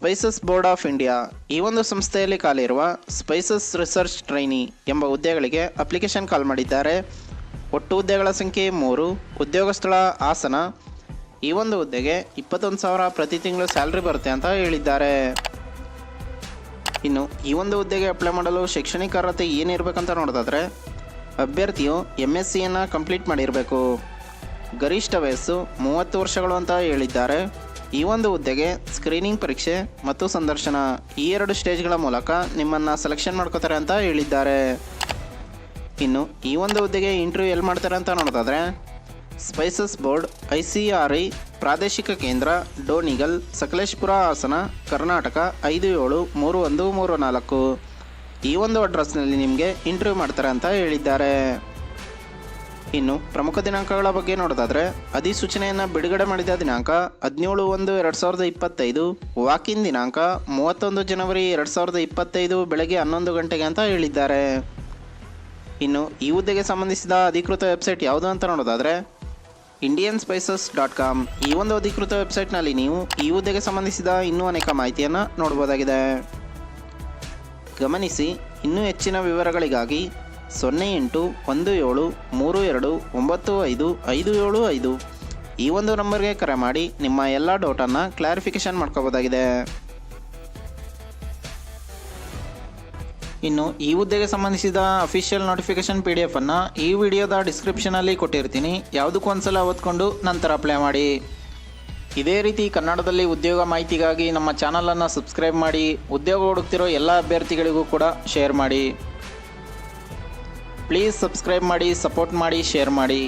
Spices board of India ಈ ಒಂದು ಸಂಸ್ಥೆಯಲ್ಲಿ ಖಾಲಿಯಿರುವ ಸ್ಪೈಸಸ್ ರಿಸರ್ಚ್ ಟ್ರೈನಿ ಎಂಬ ಹುದ್ದೆಗಳಿಗೆ ಅಪ್ಲಿಕೇಶನ್ ಕಾಲ್ ಮಾಡಿದ್ದಾರೆ. ಒಟ್ಟು ಹುದ್ದೆಗಳ ಸಂಖ್ಯೆ 3. ಉದ್ಯೋಗ ಸ್ಥಳ ಹಾಸನ. ಈ ಒಂದು ಹುದ್ದೆಗೆ 21,000 ಪ್ರತಿ ತಿಂಗಳು ಸ್ಯಾಲ್ರಿ ಬರುತ್ತೆ ಅಂತ ಹೇಳಿದ್ದಾರೆ. ಇನ್ನು ಈ ಒಂದು ಹುದ್ದೆಗೆ ಅಪ್ಲೈ ಮಾಡಲು ಶೈಕ್ಷಣಿಕ ಅರ್ಹತೆ ಏನಿರಬೇಕಂತ ನೋಡೋದಾದರೆ ಅಭ್ಯರ್ಥಿಯು MSc ಕಂಪ್ಲೀಟ್ ಮಾಡಿರಬೇಕು. ಗರಿಷ್ಠ ವಯಸ್ಸು 30 ವರ್ಷಗಳು ಅಂತ ಹೇಳಿದ್ದಾರೆ. ಈ ಒಂದು ಹುದ್ದೆಗೆ ಸ್ಕ್ರೀನಿಂಗ್ ಪರೀಕ್ಷೆ ಮತ್ತು ಸಂದರ್ಶನ ಈ 2 ಸ್ಟೇಜ್ಗಳ ಮೂಲಕ ನಿಮ್ಮನ್ನು ಸೆಲೆಕ್ಷನ್ ಮಾಡ್ಕೋತಾರೆ ಅಂತ ಹೇಳಿದ್ದಾರೆ. ಇನ್ನು ಈ ಒಂದು ಹುದ್ದೆಗೆ ಇಂಟರ್ವ್ಯೂ ಎಲ್ಲಿ ಮಾಡ್ತಾರೆ ಅಂತ ನೋಡೋದಾದರೆ ಸ್ಪೈಸಸ್ ಬೋರ್ಡ್ ICRI ಪ್ರಾದೇಶಿಕ ಕೇಂದ್ರ ಡೋಣಿಗಲ್, ಸಕಲೇಶಪುರ, ಹಾಸನ, ಕರ್ನಾಟಕ 573134 ಈ ಒಂದು ಅಡ್ರೆಸ್ನಲ್ಲಿ ನಿಮಗೆ ಇಂಟರ್ವ್ಯೂ ಮಾಡ್ತಾರೆ ಅಂತ ಹೇಳಿದ್ದಾರೆ. ಇನ್ನು ಪ್ರಮುಖ ದಿನಾಂಕಗಳ ಬಗ್ಗೆ ನೋಡೋದಾದರೆ ಅಧಿಸೂಚನೆಯನ್ನು ಬಿಡುಗಡೆ ಮಾಡಿದ ದಿನಾಂಕ 17/1/2025, ವಾಕಿನ್ ದಿನಾಂಕ 31 ಜನವರಿ 2025 ಬೆಳಗ್ಗೆ 11 ಗಂಟೆಗೆ ಅಂತ ಹೇಳಿದ್ದಾರೆ. ಇನ್ನು ಈ ಹುದ್ದೆಗೆ ಸಂಬಂಧಿಸಿದ ಅಧಿಕೃತ ವೆಬ್ಸೈಟ್ ಯಾವುದು ಅಂತ ನೋಡೋದಾದರೆ indianspices.com ಈ ಒಂದು ಅಧಿಕೃತ ವೆಬ್ಸೈಟ್ನಲ್ಲಿ ನೀವು ಈ ಹುದ್ದೆಗೆ ಸಂಬಂಧಿಸಿದ ಇನ್ನೂ ಅನೇಕ ಮಾಹಿತಿಯನ್ನು ನೋಡಬಹುದಾಗಿದೆ. ಗಮನಿಸಿ, ಇನ್ನೂ ಹೆಚ್ಚಿನ ವಿವರಗಳಿಗಾಗಿ 081732955575 ಈ ಒಂದು ನಂಬರ್ಗೆ ಕರೆ ಮಾಡಿ ನಿಮ್ಮ ಎಲ್ಲ ಡೌಟನ್ನು ಕ್ಲಾರಿಫಿಕೇಷನ್ ಮಾಡ್ಕೋಬೋದಾಗಿದೆ. ಇನ್ನು ಈ ಹುದ್ದೆಗೆ ಸಂಬಂಧಿಸಿದ ಅಫಿಷಿಯಲ್ ನೋಟಿಫಿಕೇಷನ್ PDF ಅನ್ನು ಈ ವಿಡಿಯೋದ ಡಿಸ್ಕ್ರಿಪ್ಷನಲ್ಲಿ ಕೊಟ್ಟಿರ್ತೀನಿ. ಯಾವುದಕ್ಕೂ ಒಂದ್ಸಲ ಓದ್ಕೊಂಡು ನಂತರ ಅಪ್ಲೈ ಮಾಡಿ. ಇದೇ ರೀತಿ ಕನ್ನಡದಲ್ಲಿ ಉದ್ಯೋಗ ಮಾಹಿತಿಗಾಗಿ ನಮ್ಮ ಚಾನಲನ್ನು ಸಬ್ಸ್ಕ್ರೈಬ್ ಮಾಡಿ. ಉದ್ಯೋಗ ಹುಡುಕ್ತಿರೋ ಎಲ್ಲ ಅಭ್ಯರ್ಥಿಗಳಿಗೂ ಕೂಡ ಶೇರ್ ಮಾಡಿ. ಪ್ಲೀಸ್ ಸಬ್ಸ್ಕ್ರೈಬ್ ಮಾಡಿ, ಸಪೋರ್ಟ್ ಮಾಡಿ, ಶೇರ್ ಮಾಡಿ.